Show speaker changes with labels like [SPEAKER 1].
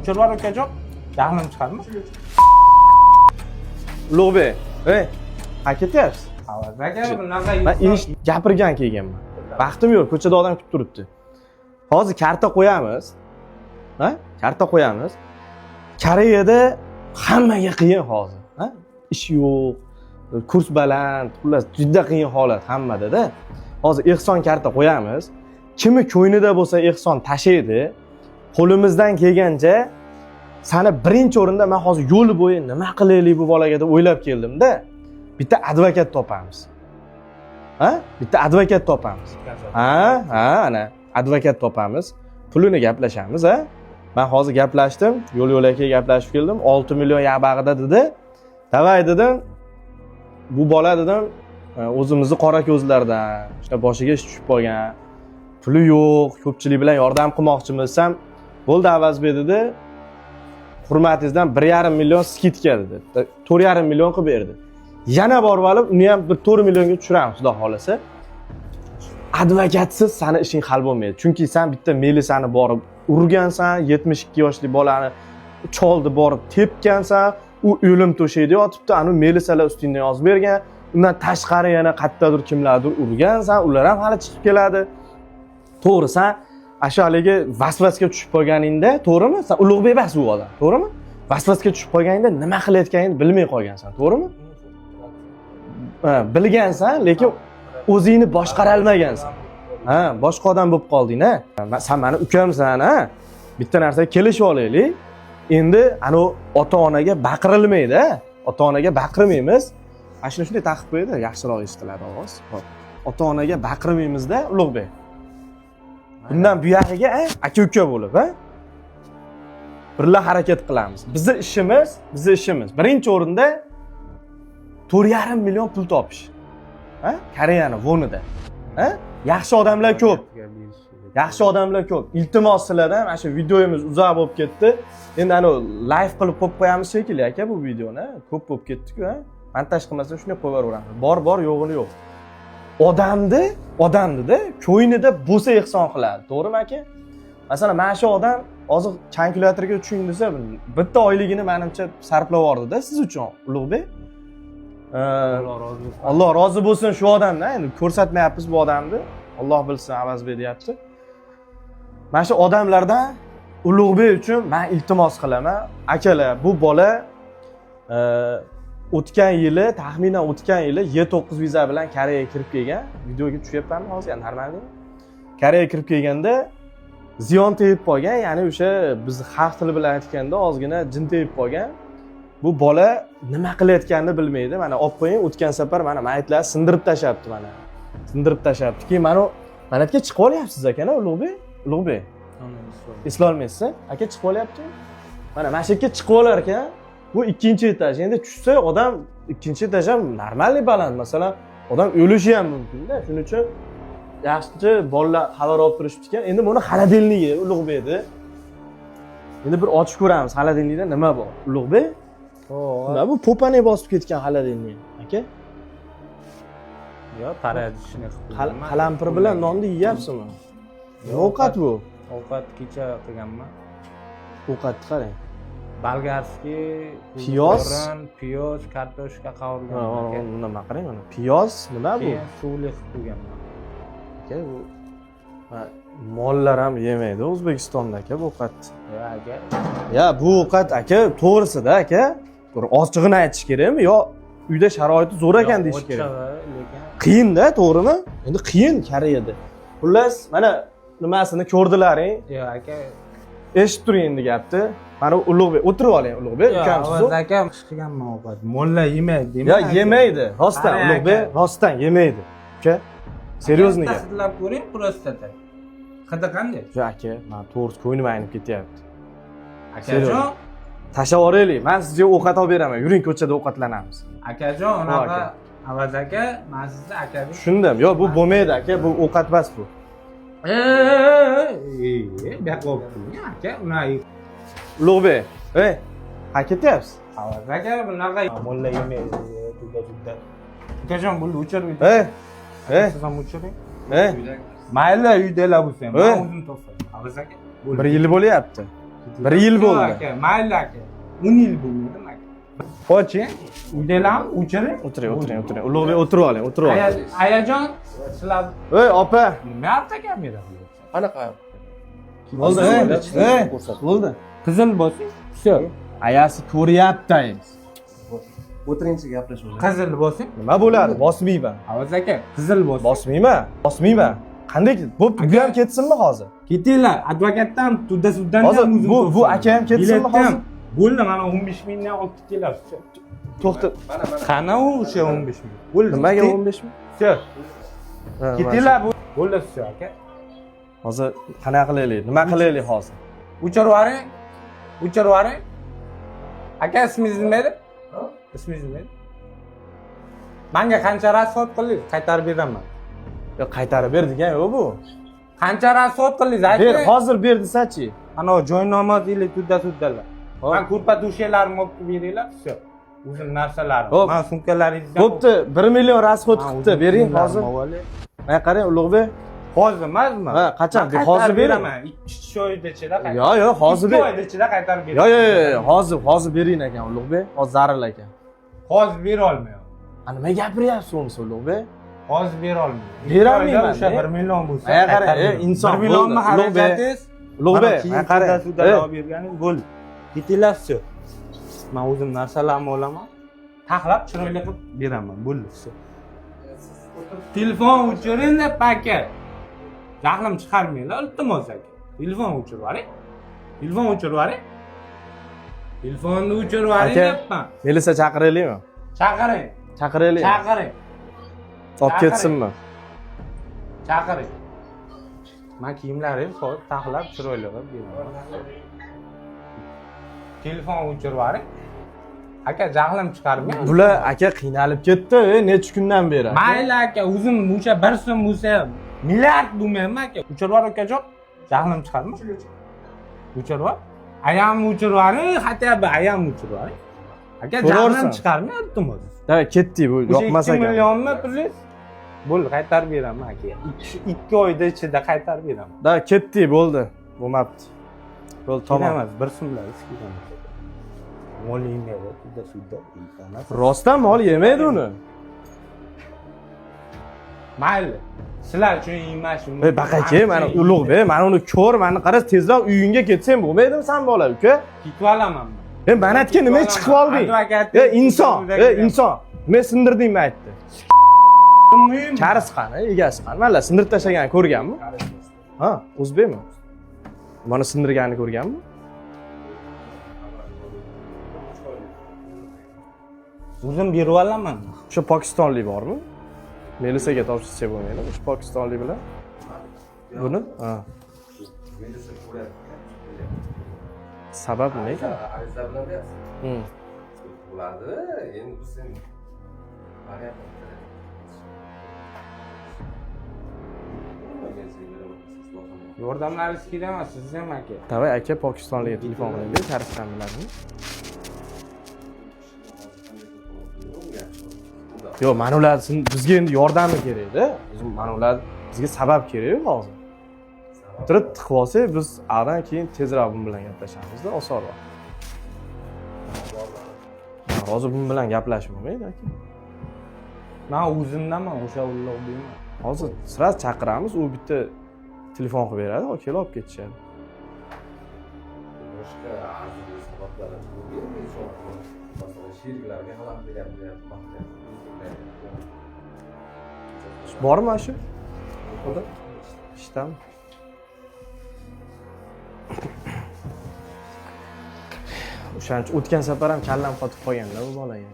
[SPEAKER 1] O'chirib yubor ukajon. Jahlim chiqadimi?
[SPEAKER 2] Ulug'bek, ketyapsiz?
[SPEAKER 1] Avaz aka, bunaqa
[SPEAKER 2] Men ish gapirgan kelganman. Vaqtim yo'q, ko'chada odam kutib turibdi. Hozir karta qo'yamiz. Karta qo'yamiz. Koreyada hammaga qiyin hozir, ish yo'q, kurs baland, xullas juda qiyin holat hammada-da. Hozir ehson karta qo'yamiz. Kimi ko'nglida bo'lsa ehson tashlaydi. Qo'limizdan kelgancha seni birinchi o'rinda men hozir yo'l bo'yi nima qilaylik bu bolaga deb o'ylab keldim-da. Bitta advokat topamiz. Bitta advokat topamiz. Ana advokat topamiz. Pulini gaplashamiz, Men hozir gaplashdim, yo'l-yo'lakay gaplashib keldim. 6 million yabag'ida dedi. Davay dedim. Bu bola dedim, o'zimizni qora ko'zlardan, işte boshiga ish tushib qolgan. Puli yo'q, ko'pchilik bilan yordam qilmoqchimiz ham. Bo'ldi Avazbek dedi. Hurmatingizdan 1,5 million skidka dedi. 4,5 million qilib berdi. Yana borib olib, uni ham 4 millionga tushiramiz, xudo xolasa. Advokatsiz seni ishing hal bo'lmaydi. Chunki sen bitta melisani borib urgansan, 72 yoshli bolani choldi borib tepgansan, u o'lim to'shayda yotibdi, ani melisalar ustingdan yozib bergan. Undan tashqari yana qayerdadir kimlardir urgansan, ular ham hali chiqib keladi. To'g'ri, sen ashaliga vasvasga tushib qolganingda, to'g'rimi? Sen Ulug'bek emas u odam, to'g'rimi? Vasvasga tushib qolganingda nima qilayotganingni bilmay qolgansan, to'g'rimi? Bilgansan, lekin o'zingni boshqara olmagansan. Boshqa odam bo'lib qolding-a. Sen meni ukamsan, Bitta narsaga kelishib olaylik. Endi ana ota-onaga baqirilmaydi, ota-onaga baqirmaymiz. Mana shunday taqib qo'ydi, yaxshiroq eshitiladi ovoz. Xo'p. Ota-onaga baqirmaymizda, Ulug'bek. Bundan buyog'iga aka-uka bo'lib, birga harakat qilamiz. Bizning ishimiz birinchi o'rinda 4,5 million pul topish. Koreyani vonida. Yaxshi odamlar ko'p. Yaxshi odamlar ko'p. Iltimos sizlardan, mana shu videomiz uzoq bo'lib ketdi. Endi ana live qilib qo'yib qo'yamiz shekilli aka bu videoni. Ko'p bo'lib ketdi-ku, Montaj qilmasa shunday qo'yib yuboramiz. Bor, yo'g'ini yo'q. Odamni-da ko'nglida bo'lsa ehson qiladi. To'g'rimi aka? Masalan, mana shu odam hozir kalkulyatorga tushing desa, bitta oyligini menimcha sarflab yubordi-da siz uchun, Ulug'bek. Alloh rozi bo'lsin shu odamdan. Endi ko'rsatmayapmiz bu odamni. Alloh bilsin, Avazbek deyapti. Mana shu odamlardan Ulug'bek uchun men iltimos qilaman. Akalar, bu bola taxminan o'tgan yili Y9 viza bilan Koreyaga kirib kelgan. Videoga tushyapmanmi hozir? Normalmi? Koreyaga kirib kelganda ziyon tegib qolgan, ya'ni o'sha biz xalq tili bilan aytganda ozgina jin tegib qolgan. Bu bola nima qilayotganini bilmaydi. Mana olib qo'ying, o'tgan safar mana maytlar sindirib tashabdi mana. Sindirib tashabdi. Keyin mana yerga chiqib olyapsiz akana, Ulug'bek. Eslolmaysiz? Aka chiqib olyapti. Mana shu yerga chiqib olar ekan. Bu ikkinchi etaj. Endi tushsa odam ikkinchi etaj ham normalniy baland. Masalan, odam o'lishi ham mumkin-da. Shuning uchun yaxshi bolalar xabar olib turishibdi ekan. Endi buni xaladelnigi Ulug'bekni. Endi bir ochib ko'ramiz, xaladelnikda nima bor. Ulug'bek? Nima bu popani bosib ketgan xaladelnik, aka?
[SPEAKER 1] Yo'q, taradishini qilib.
[SPEAKER 2] Qalampir bilan nonni yeyapsizmi? Ovqat bu.
[SPEAKER 1] Ovqat kecha qilganman.
[SPEAKER 2] Ovqatni qarang.
[SPEAKER 1] Bolgarskiy,
[SPEAKER 2] piyoz,
[SPEAKER 1] kartoshka qovurgan.
[SPEAKER 2] Nima qarang mana. Piyoz nima bu?
[SPEAKER 1] Suvli qilib qo'yganman.
[SPEAKER 2] Aka bu mollar ham yemaydi O'zbekistonda aka bu ovqatni.
[SPEAKER 1] Aka.
[SPEAKER 2] Ya bu ovqat aka to'g'risida aka. Bir ochiqini aytish kerakmi yo uyda sharoiti zo'r ekan deyish kerak. Qiyin-da, to'g'rimi? Endi qiyin Koreyada. Xullas, mana nimasini ko'rdilaring.
[SPEAKER 1] Yo'q aka.
[SPEAKER 2] Eshitib turing endi gapni. Mana Ulug'bek, o'tirib oling Ulug'bek, ukamsiz.
[SPEAKER 1] Yo'q, aka qilganman ovqat. Molla yemaydi, deyman.
[SPEAKER 2] Ya yemaydi, rostdan Ulug'bek, rostdan yemaydi. Uka, seryozni gap.
[SPEAKER 1] Tasdiqlab ko'ring, prostata. Hidi qanday?
[SPEAKER 2] Yo'q aka, men to'g'ri ko'nglim aynib ketyapti.
[SPEAKER 1] Akajon,
[SPEAKER 2] tashlab yuboraylik. Men sizga ovqat olib beraman. Yuring ko'chada ovqatlanamiz.
[SPEAKER 1] Akajon, unaqa Avaz aka, men sizni aka deb.
[SPEAKER 2] Tushundim. Yo'q, bu bo'lmaydi aka, bu ovqat emas bu.
[SPEAKER 1] Baqib qo'ying aka, unaqa.
[SPEAKER 2] Ulug'bek, ketyapsiz?
[SPEAKER 1] Avaz aka, bunaqa molla yemaydi, juda. Akajon, buni o'chirib. Siz ham o'chiring. Mayli, uydalar bo'lsa ham, men o'zim topsam. Avaz aka,
[SPEAKER 2] 1 yil bo'lyapti. 1 yil bo'ldi.
[SPEAKER 1] Aka, mayli aka. 10 yil bo'lmadim aka. Qo'ching. Uydalarmi? O'chiring.
[SPEAKER 2] O'tiring. Ulug'bek o'tirib oling,
[SPEAKER 1] Ayajon, sizlar
[SPEAKER 2] Ey, opa.
[SPEAKER 1] nima yerda kamera qilyapsiz?
[SPEAKER 3] Qanaqa?
[SPEAKER 2] Bo'ldi, bo'ldi.
[SPEAKER 1] Qizil bo'lsin. Всё.
[SPEAKER 2] Ayasi ko'ryapti.
[SPEAKER 3] O'tiringchi gaplashamiz.
[SPEAKER 1] Qizil bo'lsin.
[SPEAKER 2] Nima bo'ladi? Bosmayman.
[SPEAKER 1] Avaz aka, qizil bo'lsin.
[SPEAKER 2] Bosmayman. Qanday bo'libdi? Bu ham ketsinmi hozir?
[SPEAKER 1] Ketinglar, advokatdan, suddan
[SPEAKER 2] Hozir bu aka ham ketsinmi hozir?
[SPEAKER 1] Bo'ldi, mana 15 mingdan olib ketinglar.
[SPEAKER 2] To'xta.
[SPEAKER 1] Qana o'sha 15 ming? Bo'ldi.
[SPEAKER 2] Nimaga 15 ming?
[SPEAKER 1] Всё. Ketinglar, bo'ldi всё aka.
[SPEAKER 2] Hozir qanaqa qilaylik? Nima qilaylik hozir?
[SPEAKER 1] O'chirib yuboring. Aka, ismingiz nima edi? Ismingiz nima edi? Menga qancha rasxod qildingiz? Qaytarib beraman.
[SPEAKER 2] Yo, qaytarib berdik-a, yo'q bu.
[SPEAKER 1] Qancha rasxod qildingiz?
[SPEAKER 2] Ber,
[SPEAKER 1] Ayting.
[SPEAKER 2] hozir ber desa-chi.
[SPEAKER 1] Ana joynomaz deyli suddalar. Men ko'rpa to'shalarimni olib beringlar, всё. O'zim narsalarim. Men sumkalaringizdan.
[SPEAKER 2] Bo'pti, 1 million rasxod qilibdi. Bering hozir. Mana qarang, Ulug'bek.
[SPEAKER 1] Hozir emasmi?
[SPEAKER 2] Ha, qachon? Hozir beraman.
[SPEAKER 1] 2 oyda ichida qaytarib.
[SPEAKER 2] Yo'q, hozir
[SPEAKER 1] 2
[SPEAKER 2] ber.
[SPEAKER 1] oyda ichida qaytarib beraman.
[SPEAKER 2] Yo'q, hozir bering ekan Ulug'bek. Hozir zaril ekan.
[SPEAKER 1] Hozir bera olmayman.
[SPEAKER 2] Nima gapiryapsiz o'nsi Ulug'bek?
[SPEAKER 1] Hozir bera olmayman.
[SPEAKER 2] Berolmayman.
[SPEAKER 1] O'sha 1 million bo'lsa.
[SPEAKER 2] Mana qarang, inson
[SPEAKER 1] 1 millionmi xarajatingiz?
[SPEAKER 2] Ulug'bek,
[SPEAKER 1] mana qarang, suddan olib berganingiz bo'ldi. Ketinglar, всё. Men o'zim narsalarimni olaman. Taxlab chiroyli qilib beraman. Bo'ldi, всё. Telefon o'chiring deb aka. Jahlim chiqarmanglar, iltimos aka. Telefon o'chirib yuboring. Telefonni o'chirib yuboring deyapman.
[SPEAKER 2] Melisa chaqiraylikmi?
[SPEAKER 1] Chaqiring.
[SPEAKER 2] Chaqiraylik. Olib ketsinmi?
[SPEAKER 1] Chaqiring. Men kiyimlarimni solib, taxlab chiroyli qilib beraman. Telefon o'chirib yuboring. Aka, jahlim chiqarmang.
[SPEAKER 2] Bular aka qiynalib ketdi, necha kundan beri.
[SPEAKER 1] Mayli aka, o'zim o'sha 1 so'm bo'lsa milliard bo'lmaymi aka? O'chirib yubor akajon. Jahlim chiqarmi? O'chirib yubor. Ayamni o'chirib yuboring, hatto ayamni o'chirib yuboring. Aka, jahlim chiqarmang, iltimos.
[SPEAKER 2] Da, ketdik bu, yoqmas ekan.
[SPEAKER 1] 2 millionmi pulingiz? Bo'ldi, qaytarib beraman aka. 2 oyda ichida qaytarib beraman.
[SPEAKER 2] Da, ketdik, bo'ldi. Bo'lmabdi. Bo'ldi, tamom.
[SPEAKER 1] Emas, 1 so'mlar iskidan. Mol yemaydi, sudda.
[SPEAKER 2] Rostdan mol yemaydi uni.
[SPEAKER 1] Mayli. Sizlar uchun yeymashin.
[SPEAKER 2] Ey baqaka, mana Ulug'bek, mana uni ko'r, mana qaras tezroq uyingga ketsang bo'lmaydimi sen bola, uka?
[SPEAKER 1] Ketib olaman.
[SPEAKER 2] Men aytgan nima chiqib olding? Inson, inson. Nima sindirdingmi aytdi? Karis qani, egasi qani? Mana sindirib tashlaganini ko'rganmi? Ha, o'zbekmi? Mana sindirganini ko'rganmi?
[SPEAKER 1] O'zim berib olaman.
[SPEAKER 2] O'sha pokistonlik bormi? Melisaga topshirsa bo'lmaydi. O'sha pokistonlik bilan. Buni? Ha. Sabab nima ekan?
[SPEAKER 3] Ariza bilan deyapsiz. Bo'ladi, endi bu sen
[SPEAKER 1] Yordamlaringiz kerak emas, siz ham aka.
[SPEAKER 2] Davay aka Pokistonlikka telefon qiling, Kariston biladimi? Yo'q, mana ular bizga endi yordami kerak-da. Mana ular bizga sabab kerak hozir. Turib tiqib olsak, biz aradan keyin tezroq bu bilan gaplashamiz-da, osonroq. Hozir bu bilan gaplashib bo'lmaydi aka.
[SPEAKER 1] Men o'zimdaman, o'sha Ulug'bekman.
[SPEAKER 2] Hozir sira chaqiramiz, u bitta telefon qilib beradi, kelib olib ketishadi.
[SPEAKER 3] boshqa arzirli sabablari masalan sheriklarga xalaqit beryapti.
[SPEAKER 2] Bormi shu? Oda? Ishdami? O'shancha o'tgan safar ham kallam qotib qolganda bu bolaga.